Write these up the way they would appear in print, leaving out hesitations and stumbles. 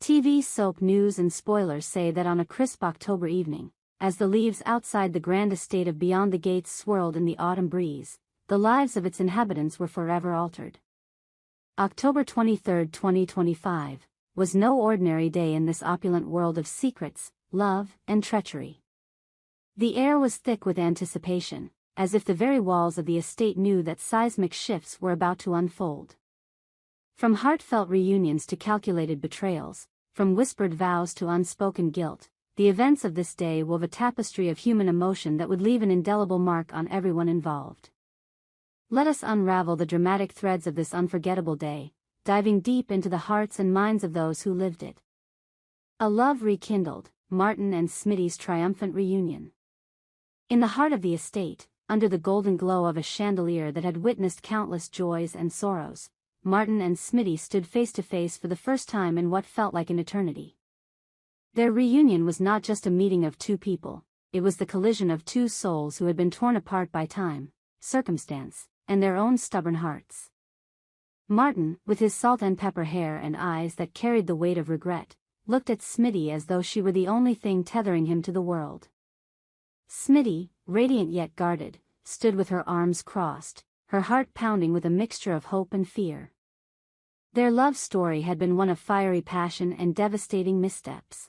TV soap news and spoilers say that on a crisp October evening, as the leaves outside the grand estate of Beyond the Gates swirled in the autumn breeze, the lives of its inhabitants were forever altered. October 23, 2025, was no ordinary day in this opulent world of secrets, love, and treachery. The air was thick with anticipation, as if the very walls of the estate knew that seismic shifts were about to unfold. From heartfelt reunions to calculated betrayals, from whispered vows to unspoken guilt, the events of this day wove a tapestry of human emotion that would leave an indelible mark on everyone involved. Let us unravel the dramatic threads of this unforgettable day, diving deep into the hearts and minds of those who lived it. A love rekindled, Martin and Smitty's triumphant reunion. In the heart of the estate, under the golden glow of a chandelier that had witnessed countless joys and sorrows, Martin and Smitty stood face to face for the first time in what felt like an eternity. Their reunion was not just a meeting of two people, it was the collision of two souls who had been torn apart by time, circumstance, and their own stubborn hearts. Martin, with his salt and pepper hair and eyes that carried the weight of regret, looked at Smitty as though she were the only thing tethering him to the world. Smitty, radiant yet guarded, stood with her arms crossed, her heart pounding with a mixture of hope and fear. Their love story had been one of fiery passion and devastating missteps.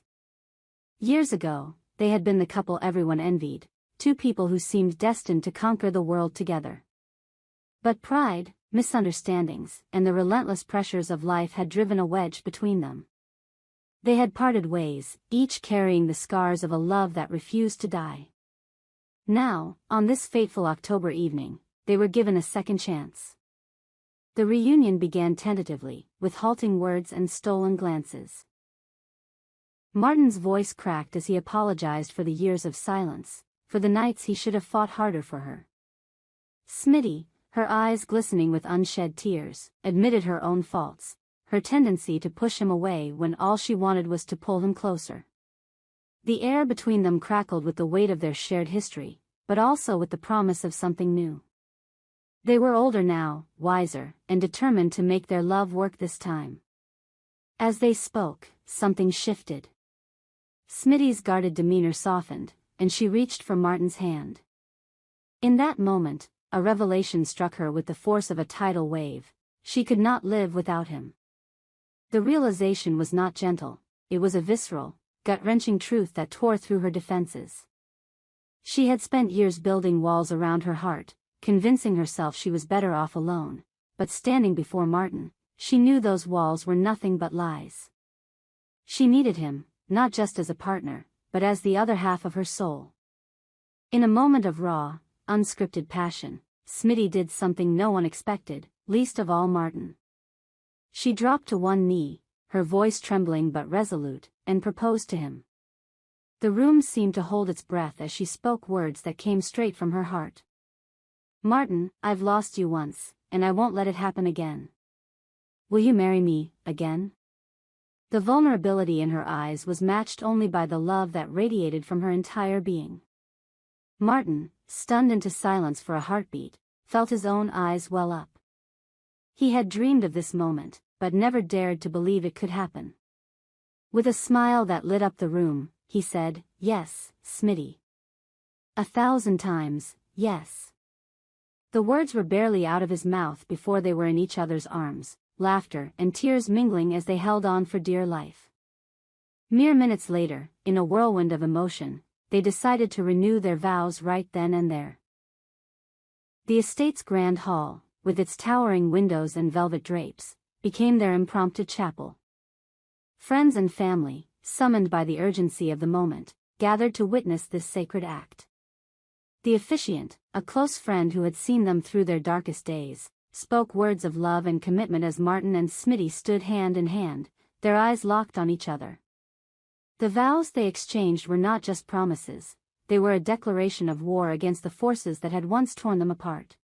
Years ago, they had been the couple everyone envied, two people who seemed destined to conquer the world together. But pride, misunderstandings, and the relentless pressures of life had driven a wedge between them. They had parted ways, each carrying the scars of a love that refused to die. Now, on this fateful October evening, they were given a second chance. The reunion began tentatively, with halting words and stolen glances. Martin's voice cracked as he apologized for the years of silence, for the nights he should have fought harder for her. Smitty, her eyes glistening with unshed tears, admitted her own faults, her tendency to push him away when all she wanted was to pull him closer. The air between them crackled with the weight of their shared history, but also with the promise of something new. They were older now, wiser, and determined to make their love work this time. As they spoke, something shifted. Smitty's guarded demeanor softened, and she reached for Martin's hand. In that moment, a revelation struck her with the force of a tidal wave: she could not live without him. The realization was not gentle, it was a visceral, gut-wrenching truth that tore through her defenses. She had spent years building walls around her heart, convincing herself she was better off alone, but standing before Martin, she knew those walls were nothing but lies. She needed him, not just as a partner, but as the other half of her soul. In a moment of raw, unscripted passion, Smitty did something no one expected, least of all Martin. She dropped to one knee, her voice trembling but resolute, and proposed to him. The room seemed to hold its breath as she spoke words that came straight from her heart. "Martin, I've lost you once, and I won't let it happen again. Will you marry me, again?" The vulnerability in her eyes was matched only by the love that radiated from her entire being. Martin, stunned into silence for a heartbeat, felt his own eyes well up. He had dreamed of this moment, but never dared to believe it could happen. With a smile that lit up the room, he said, "Yes, Smitty. 1,000 times, yes." The words were barely out of his mouth before they were in each other's arms, laughter and tears mingling as they held on for dear life. Mere minutes later, in a whirlwind of emotion, they decided to renew their vows right then and there. The estate's grand hall, with its towering windows and velvet drapes, became their impromptu chapel. Friends and family, summoned by the urgency of the moment, gathered to witness this sacred act. The officiant, a close friend who had seen them through their darkest days, spoke words of love and commitment as Martin and Smitty stood hand in hand, their eyes locked on each other. The vows they exchanged were not just promises, they were a declaration of war against the forces that had once torn them apart.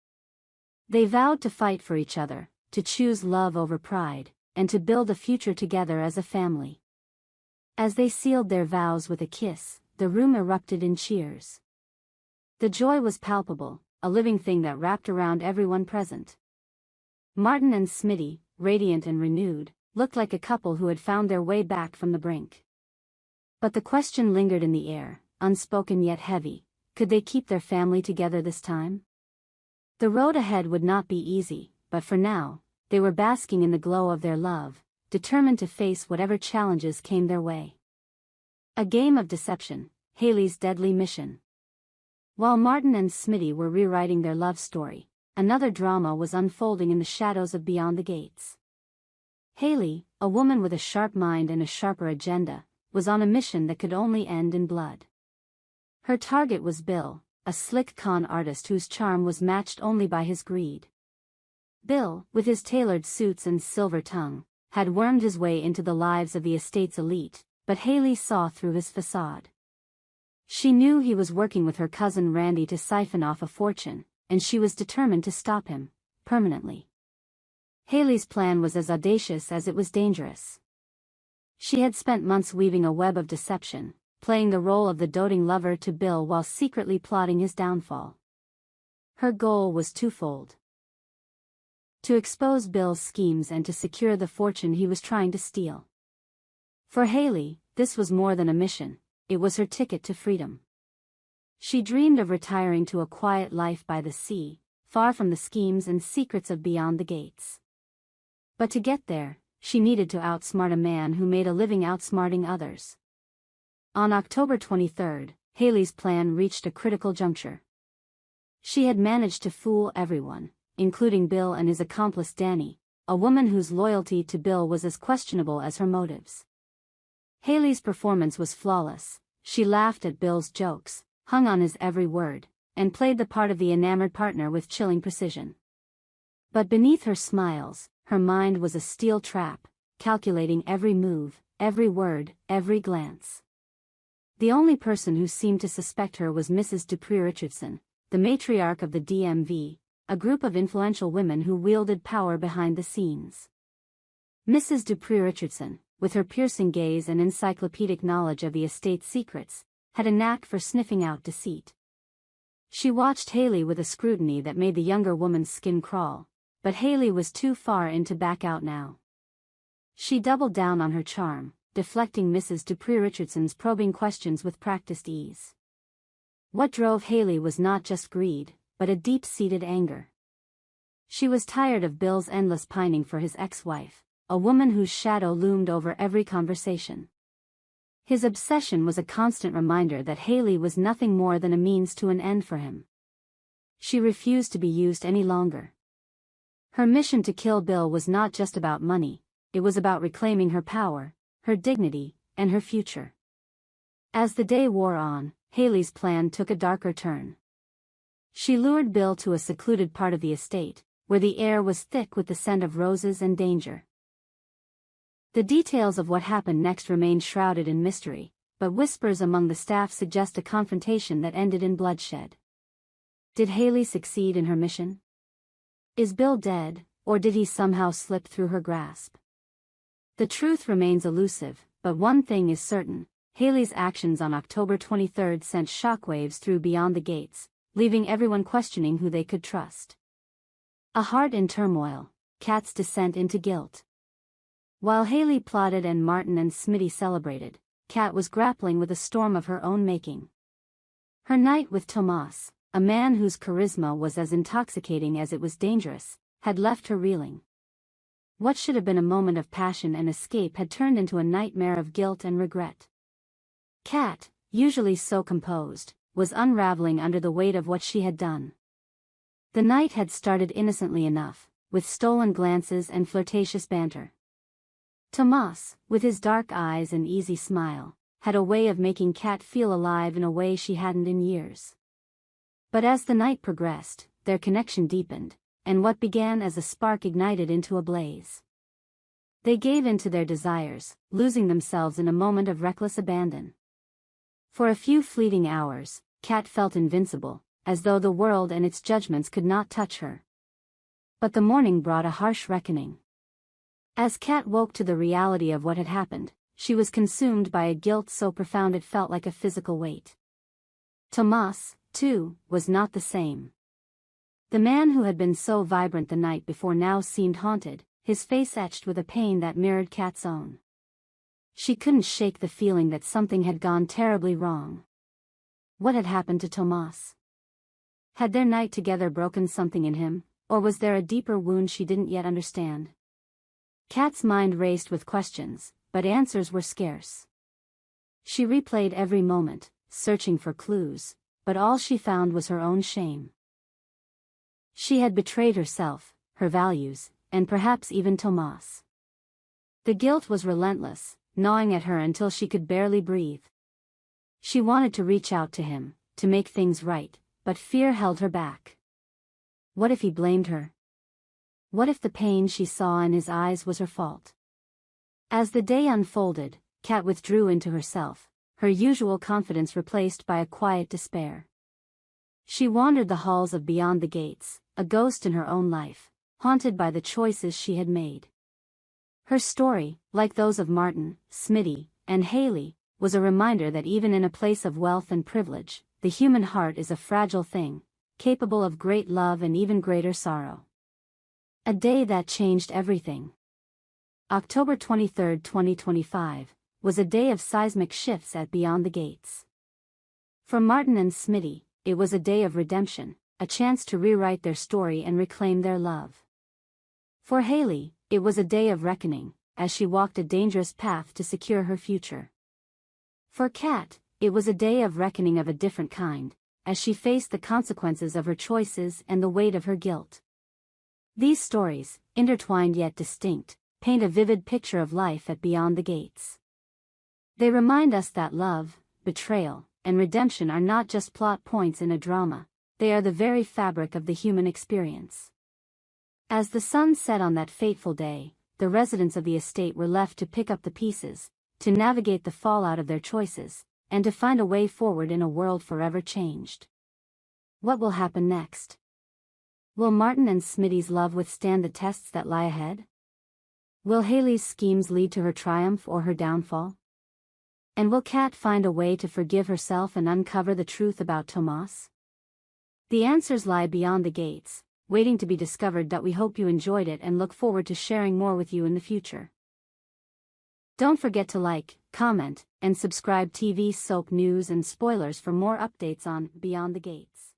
They vowed to fight for each other, to choose love over pride, and to build a future together as a family. As they sealed their vows with a kiss, the room erupted in cheers. The joy was palpable, a living thing that wrapped around everyone present. Martin and Smitty, radiant and renewed, looked like a couple who had found their way back from the brink. But the question lingered in the air, unspoken yet heavy: could they keep their family together this time? The road ahead would not be easy, but for now, they were basking in the glow of their love, determined to face whatever challenges came their way. A game of deception, Haley's deadly mission. While Martin and Smitty were rewriting their love story, another drama was unfolding in the shadows of Beyond the Gates. Haley, a woman with a sharp mind and a sharper agenda, was on a mission that could only end in blood. Her target was Bill, a slick con artist whose charm was matched only by his greed. Bill, with his tailored suits and silver tongue, had wormed his way into the lives of the estate's elite, but Haley saw through his facade. She knew he was working with her cousin Randy to siphon off a fortune, and she was determined to stop him, permanently. Haley's plan was as audacious as it was dangerous. She had spent months weaving a web of deception, playing the role of the doting lover to Bill while secretly plotting his downfall. Her goal was twofold: to expose Bill's schemes and to secure the fortune he was trying to steal. For Haley, this was more than a mission, it was her ticket to freedom. She dreamed of retiring to a quiet life by the sea, far from the schemes and secrets of Beyond the Gates. But to get there, she needed to outsmart a man who made a living outsmarting others. On October 23, Haley's plan reached a critical juncture. She had managed to fool everyone, including Bill and his accomplice Danny, a woman whose loyalty to Bill was as questionable as her motives. Haley's performance was flawless. She laughed at Bill's jokes, hung on his every word, and played the part of the enamored partner with chilling precision. But beneath her smiles, her mind was a steel trap, calculating every move, every word, every glance. The only person who seemed to suspect her was Mrs. Dupree Richardson, the matriarch of the DMV, a group of influential women who wielded power behind the scenes. Mrs. Dupree Richardson, with her piercing gaze and encyclopedic knowledge of the estate's secrets, had a knack for sniffing out deceit. She watched Haley with a scrutiny that made the younger woman's skin crawl, but Haley was too far in to back out now. She doubled down on her charm, deflecting Mrs. Dupree Richardson's probing questions with practiced ease. What drove Haley was not just greed, but a deep-seated anger. She was tired of Bill's endless pining for his ex-wife, a woman whose shadow loomed over every conversation. His obsession was a constant reminder that Haley was nothing more than a means to an end for him. She refused to be used any longer. Her mission to kill Bill was not just about money, it was about reclaiming her power, her dignity, and her future. As the day wore on, Haley's plan took a darker turn. She lured Bill to a secluded part of the estate, where the air was thick with the scent of roses and danger. The details of what happened next remain shrouded in mystery, but whispers among the staff suggest a confrontation that ended in bloodshed. Did Haley succeed in her mission? Is Bill dead, or did he somehow slip through her grasp? The truth remains elusive, but one thing is certain: Haley's actions on October 23 sent shockwaves through Beyond the Gates, leaving everyone questioning who they could trust. A heart in turmoil, Kat's descent into guilt. While Haley plotted and Martin and Smitty celebrated, Kat was grappling with a storm of her own making. Her night with Tomas, a man whose charisma was as intoxicating as it was dangerous, had left her reeling. What should have been a moment of passion and escape had turned into a nightmare of guilt and regret. Kat, usually so composed, was unraveling under the weight of what she had done. The night had started innocently enough, with stolen glances and flirtatious banter. Tomas, with his dark eyes and easy smile, had a way of making Kat feel alive in a way she hadn't in years. But as the night progressed, their connection deepened, and what began as a spark ignited into a blaze. They gave in to their desires, losing themselves in a moment of reckless abandon. For a few fleeting hours, Kat felt invincible, as though the world and its judgments could not touch her. But the morning brought a harsh reckoning. As Kat woke to the reality of what had happened, she was consumed by a guilt so profound it felt like a physical weight. Tomas, too, was not the same. The man who had been so vibrant the night before now seemed haunted, his face etched with a pain that mirrored Kat's own. She couldn't shake the feeling that something had gone terribly wrong. What had happened to Tomas? Had their night together broken something in him, or was there a deeper wound she didn't yet understand? Kat's mind raced with questions, but answers were scarce. She replayed every moment, searching for clues, but all she found was her own shame. She had betrayed herself, her values, and perhaps even Tomas. The guilt was relentless, gnawing at her until she could barely breathe. She wanted to reach out to him, to make things right, but fear held her back. What if he blamed her? What if the pain she saw in his eyes was her fault? As the day unfolded, Kat withdrew into herself, her usual confidence replaced by a quiet despair. She wandered the halls of Beyond the Gates, a ghost in her own life, haunted by the choices she had made. Her story, like those of Martin, Smitty, and Haley, was a reminder that even in a place of wealth and privilege, the human heart is a fragile thing, capable of great love and even greater sorrow. A day that changed everything. October 23, 2025, was a day of seismic shifts at Beyond the Gates. For Martin and Smitty, it was a day of redemption, a chance to rewrite their story and reclaim their love. For Haley, it was a day of reckoning, as she walked a dangerous path to secure her future. For Kat, it was a day of reckoning of a different kind, as she faced the consequences of her choices and the weight of her guilt. These stories, intertwined yet distinct, paint a vivid picture of life at Beyond the Gates. They remind us that love, betrayal, and redemption are not just plot points in a drama, they are the very fabric of the human experience. As the sun set on that fateful day, the residents of the estate were left to pick up the pieces, to navigate the fallout of their choices, and to find a way forward in a world forever changed. What will happen next? Will Martin and Smitty's love withstand the tests that lie ahead? Will Haley's schemes lead to her triumph or her downfall? And will Kat find a way to forgive herself and uncover the truth about Tomas? The answers lie beyond the gates, waiting to be discovered. We hope you enjoyed it and look forward to sharing more with you in the future. Don't forget to like, comment, and subscribe. TV soap news and spoilers for more updates on Beyond the Gates.